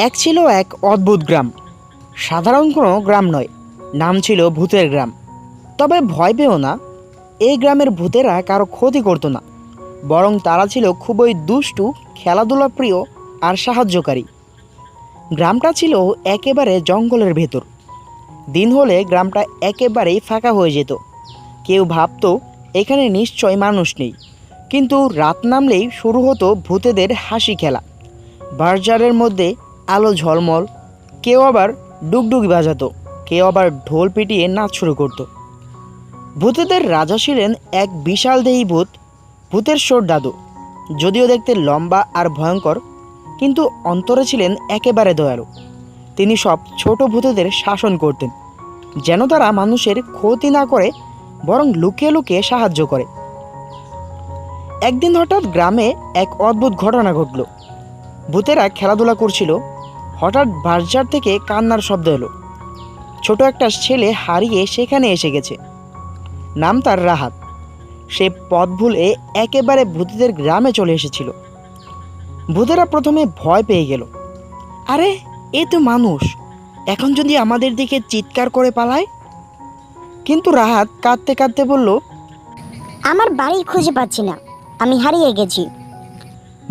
এক ছিল এক অদ্ভুত গ্রাম। সাধারণ কোনো গ্রাম নয়, নাম ছিল ভূতের গ্রাম। তবে ভয় পেও না, এই গ্রামের ভূতেরা কারো ক্ষতি করতো না, বরং তারা ছিল খুবই দুষ্টু, খেলাধুলা প্রিয় আর সাহায্যকারী। গ্রামটা ছিল একেবারে জঙ্গলের ভেতর। দিন হলে গ্রামটা একেবারেই ফাঁকা হয়ে যেত। কেউ ভাবতো এখানে নিশ্চয় মানুষ নেই, কিন্তু রাত নামলেই শুরু হতো ভূতেদের হাসি খেলা। বাজারের মধ্যে আলো ঝলমল, কেউ আবার ডুগডুগি বাজাতো, কেউ আবার ঢোল পিটিয়ে নাচ শুরু করতো। ভূতেদের রাজা ছিলেন এক বিশাল দেহী ভূত, ভূতেশ্বর দাদু। যদিও দেখতে লম্বা আর ভয়ঙ্কর, কিন্তু অন্তরে ছিলেন একেবারে দয়ালু। তিনি সব ছোট ভূতেদের শাসন করতেন, যেন তারা মানুষের ক্ষতি না করে, বরং লুকিয়ে লুকিয়ে সাহায্য করে। একদিন হঠাৎ গ্রামে এক অদ্ভুত ঘটনা ঘটল। ভূতেরা খেলাধুলা করছিল, হঠাৎ বাজার থেকে কান্নার শব্দ এলো। ছোট একটা ছেলে হারিয়ে সেখানে এসে গেছে। নাম তার রাহাত। সে পথ ভুলে একেবারে ভূতেদের গ্রামে চলে এসেছিল। ভূতেরা প্রথমে ভয় পেয়ে গেল। আরে, এ তো মানুষ, এখন যদি আমাদের দিকে চিৎকার করে পালায়। কিন্তু রাহাত কাঁদতে কাঁদতে বলল, আমার বাড়ি খুঁজে পাচ্ছি না, আমি হারিয়ে গেছি।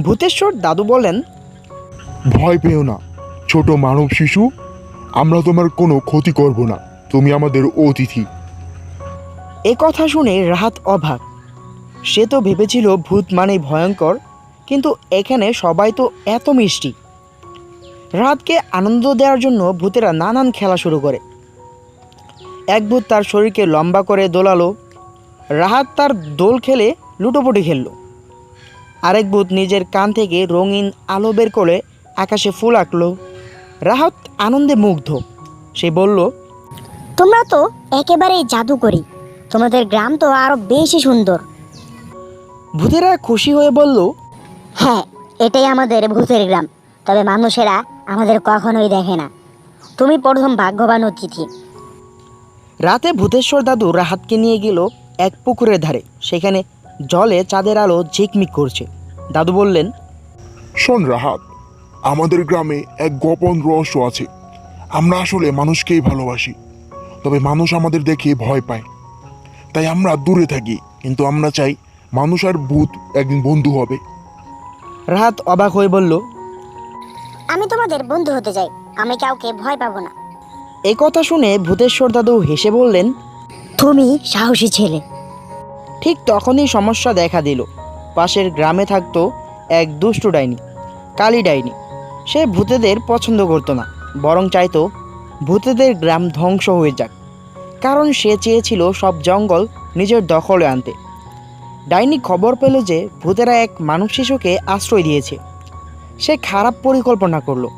ভূতেশ্বর দাদু বলেন, ভয় পেও না ছোট মানব শিশু, আমরা তোমার কোনো ক্ষতি করব না, তুমি আমাদের অতিথি। এ কথা শুনে রাহাত অবাক। সে তো ভেবেছিল ভূত মানে ভয়ঙ্কর, কিন্তু এখানে সবাই তো এত মিষ্টি। রাহাতকে আনন্দ দেওয়ার জন্য ভূতেরা নানান খেলা শুরু করে। এক ভূত তার শরীরকে লম্বা করে দোলালো, রাহাত তার দোল খেলে লুটোপুটি খেলল। আরেক ভূত নিজের কান থেকে রঙিন আলো বের করে আকাশে ফুল আঁকলো। রাহাত আনন্দে মুগ্ধ। সে বলল, তোমরা তো একেবারেই জাদুকরি, তোমাদের গ্রাম তো আরো বেশি সুন্দর। ভূতেরা খুশি হয়ে বলল, হ্যাঁ, এটাই আমাদের ভূতের গ্রাম, তবে মানুষেরা আমাদের কখনোই দেখে না। তুমি প্রথম ভাগ্যবান অতিথি। রাতে ভূতেশ্বর দাদু রাহাতকে নিয়ে গেল এক পুকুরের ধারে। সেখানে জলে চাঁদের আলো ঝিকমিক করছে। দাদু বললেন, শোন রাহাত, আমাদের গ্রামে এক গোপন রহস্য আছে। আমরা আসলে মানুষকেই ভালোবাসি, তবে মানুষ আমাদের দেখে ভয় পায়, তাই আমরা দূরে থাকি। কিন্তু আমরা চাই মানুষ আর ভূত একদিন বন্ধু হবে। রাহাত অবাক হয়ে বলল, আমি তোমাদের বন্ধু হতে চাই, আমি কাউকে ভয় পাবো না। এই কথা শুনে ভূতেশ্বর দাদু হেসে বললেন, তুমি সাহসী ছেলে। ঠিক তখনই সমস্যা দেখা দিল। পাশের গ্রামে থাকতো এক দুষ্টু ডাইনি, কালী ডাইনি। সে ভূতেদের পছন্দ করতো না, বরং চাইতো ভূতেদের গ্রাম ধ্বংস হয়ে যাক, কারণ সে চেয়েছিল সব জঙ্গল নিজের দখলে আনতে। ডাইনি খবর পেল যে ভূতেরা এক মানব শিশুকে আশ্রয় দিয়েছে। সে খারাপ পরিকল্পনা করলো।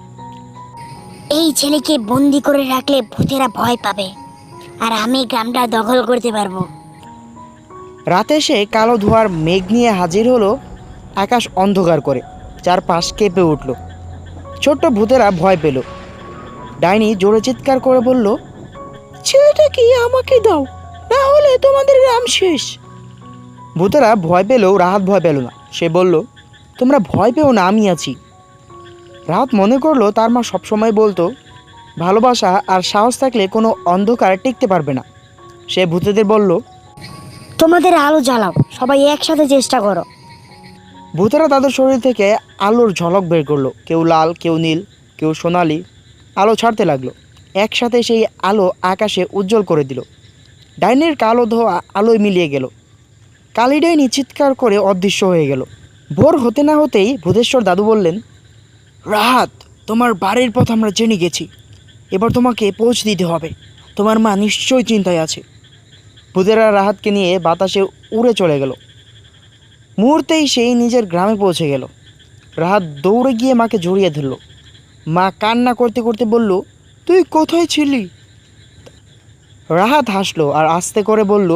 এই ছেলেকে বন্দি করে রাখলে ভূতেরা ভয় পাবে, আর আমি গ্রামটা দখল করতে পারবো। রাতে সে কালো ধোঁয়ার মেঘ নিয়ে হাজির হলো। আকাশ অন্ধকার করে চারপাশ কেঁপে উঠল। ছোট্ট ভূতেরা ভয় পেল। ডাইনি জোরে চিৎকার করে বলল, ছেলেটা কি আমাকে দাও, না হলে তোমাদের গ্রাম শেষ। ভূতেরা ভয় পেলেও রাহাত ভয় পেল না। সে বলল, তোমরা ভয় পেও না, আমি আছি। রাহাত মনে করলো তার মা সবসময় বলতো, ভালোবাসা আর সাহস থাকলে কোনো অন্ধকার টিকতে পারবে না। সে ভূতেদের বলল, তোমাদের আলো জ্বালাও, সবাই একসাথে চেষ্টা করো। ভূতেরা তাদের শরীর থেকে আলোর ঝলক বের করলো। কেউ লাল, কেউ নীল, কেউ সোনালি আলো ছাড়তে লাগলো। একসাথে সেই আলো আকাশে উজ্জ্বল করে দিল। ডাইনির কালো ধোয়া আলোয় মিলিয়ে গেল। কালী ডাইনি চিৎকার করে অদৃশ্য হয়ে গেল। ভোর হতে না হতেই ভূতেশ্বর দাদু বললেন, রাহাত, তোমার বাড়ির পথ আমরা জেনে গেছি, এবার তোমাকে পৌঁছে দিতে হবে। তোমার মা নিশ্চয়ই চিন্তায় আছে। ভূতেরা রাহাতকে নিয়ে বাতাসে উড়ে চলে গেল। মুহূর্তেই সেই নিজের গ্রামে পৌঁছে গেল। রাহাত দৌড়ে গিয়ে মাকে জড়িয়ে ধরল। মা কান্না করতে করতে বলল, তুই কোথায় ছিলি? রাহাত হাসলো আর আস্তে করে বলল,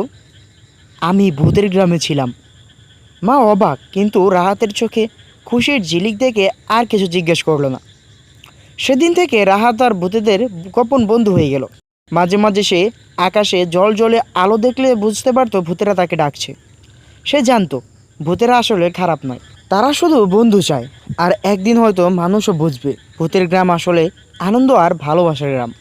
আমি ভূতের গ্রামে ছিলাম। মা অবাক, কিন্তু রাহাতের চোখে খুশির ঝিলিক দেখে আর কিছু জিজ্ঞেস করলো না। সেদিন থেকে রাহাত আর ভূতেদের গোপন বন্ধু হয়ে গেল। মাঝে মাঝে সে আকাশে জল জলে আলো দেখলে বুঝতে পারতো ভূতেরা তাকে ডাকছে। সে জানতো ভূতেরা আসলে খারাপ নয়, তারা শুধু বন্ধু চায়, আর একদিন হয়তো মানুষও বুঝবে ভূতের গ্রাম আসলে আনন্দ আর ভালোবাসার গ্রাম।